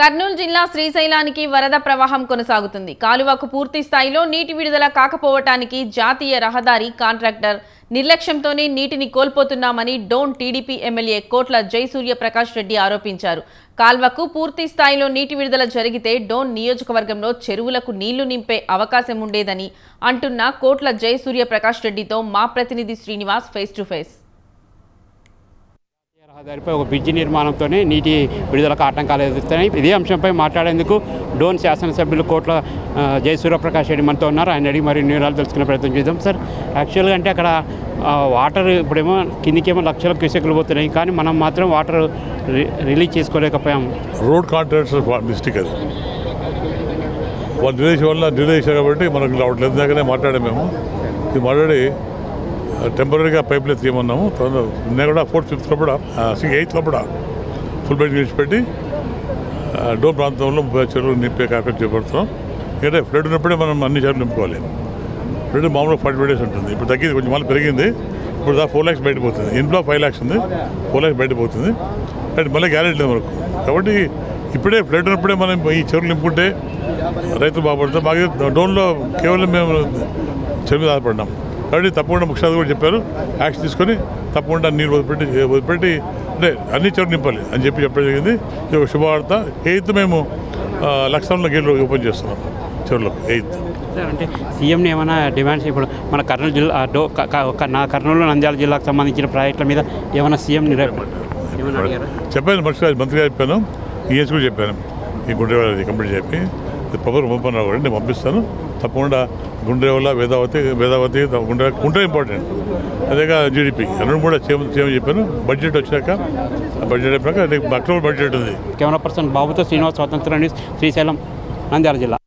కర్నూలు జిల్లా శ్రీశైలానికి వరద ప్రవాహం కొనసాగుతుంది. కాలువకు పూర్తి స్థాయిలో నీటి విడుదల కాకపోవటానికి జాతీయ రహదారి కాంట్రాక్టర్ నిర్లక్ష్యంతోనే నీటిని కోల్పోతున్నామని డోన్ టీడీపీ ఎమ్మెల్యే కోట్ల జయసూర్యప్రకాష్ రెడ్డి ఆరోపించారు. కాల్వకు పూర్తి స్థాయిలో నీటి విడుదల జరిగితే డోన్ నియోజకవర్గంలో చెరువులకు నీళ్లు నింపే అవకాశం ఉండేదని అంటున్న కోట్ల జయసూర్యప్రకాష్ రెడ్డితో మా ప్రతినిధి శ్రీనివాస్ ఫేస్ టు ఫేస్. రహదారిపై ఒక బ్రిడ్జి నిర్మాణంతోనే నీటి విడుదలకు ఆటంకాలు ఎదురుతున్నాయి. ఇదే అంశంపై మాట్లాడేందుకు డోన్ శాసనసభ్యులు కోట్ల జయసూర్యప్రకాష్ రెడ్డి మనతో ఉన్నారు. ఆయన అడిగి మరి వివరాలు తెలుసుకునే ప్రయత్నం చేద్దాం. సార్, యాక్చువల్గా అంటే అక్కడ వాటర్ ఇప్పుడేమో కిందికేమో లక్షల క్యూసెక్లు పోతున్నాయి, కానీ మనం మాత్రం వాటర్ రిలీజ్ చేసుకోలేకపోయాము. రోడ్ కాంట్రాక్టర్ మిస్టేక్ అది, వాళ్ళు డిలేషన్ వల్ల డిలే చేశారు కాబట్టి మనకు రావట్లేదు. దగ్గరనే మాట్లాడాము మేము. ఇది మాట్లాడి టెంపరీగా పైప్ లైన్ తీయమన్నాము. నేను కూడా 4th, 5th కూడా 8th కూడా ఫుల్ బెడ్ విడిచిపెట్టి డోన్ ప్రాంతంలో చెరువులు నింపే కార్యక్రమం చేపడుతున్నాం. ఎందుకంటే ఫ్లడ్ ఉన్నప్పుడే మనం అన్ని చెరువులు నింపుకోవాలి. ఫ్లడ్ మామూలుగా 40 days ఉంటుంది. ఇప్పుడు తగ్గింది, కొంచెం మళ్ళీ పెరిగింది. ఇప్పుడు 4 lakhs బయట పోతుంది. ఇంట్లో 5 lakhs ఉంది, 4 lakhs బయట పోతుంది. అండ్ మళ్ళీ గ్యారెంటీ లేదు మనకు. కాబట్టి ఇప్పుడే ఫ్లడ్ ఉన్నప్పుడే మనం ఈ చెరువులు నింపుకుంటే రైతులు బాగుపడతాం. మాకు డోన్లో కేవలం మేము చెరువు మీద ఆధారపడినాం. కాబట్టి తప్పకుండా ముఖ్యమంత్రి కూడా చెప్పారు, యాక్షన్ తీసుకొని తప్పకుండా నీళ్ళు వదిలిపెట్టి అంటే అన్ని చెరువులు నింపాలి అని చెప్పడం జరిగింది. ఇది ఒక శుభవార్త. 8th మేము లక్షణంలో గేట్లు ఓపెన్ చేస్తున్నాం చెరువులకు 8th. అంటే సీఎంని ఏమైనా డిమాండ్స్ ఇప్పుడు మన కర్నూలు జిల్లా కర్నూలు నంద్యాల జిల్లాకు సంబంధించిన ప్రాజెక్టుల మీద ఏమైనా సీఎం చెప్పాను, మంత్రి గారు చెప్పాను, ఈఎస్ కూడా చెప్పాను. ఈ గుండ్రేవాళ్ళది కంప్లీట్ చెప్పి ప్రభుత్వం పంపన్నారు కూడా నేను పంపిస్తాను. తప్పకుండా గుండ్రేవాళ్ళ వేదావతి గుండ్రే ఇంపార్టెంట్. అదేగా జీడిపి రెండు కూడా చేయమని చెప్పాను. బడ్జెట్ వచ్చాక బడ్జెట్ అయిపోయాక రేపు అక్టోబర్ బడ్జెట్ ఉంది. కెమెరా పర్సన్ బాబుతో శ్రీనివాస్, స్వతంత్ర న్యూస్, శ్రీశైలం, నంద్యాల జిల్లా.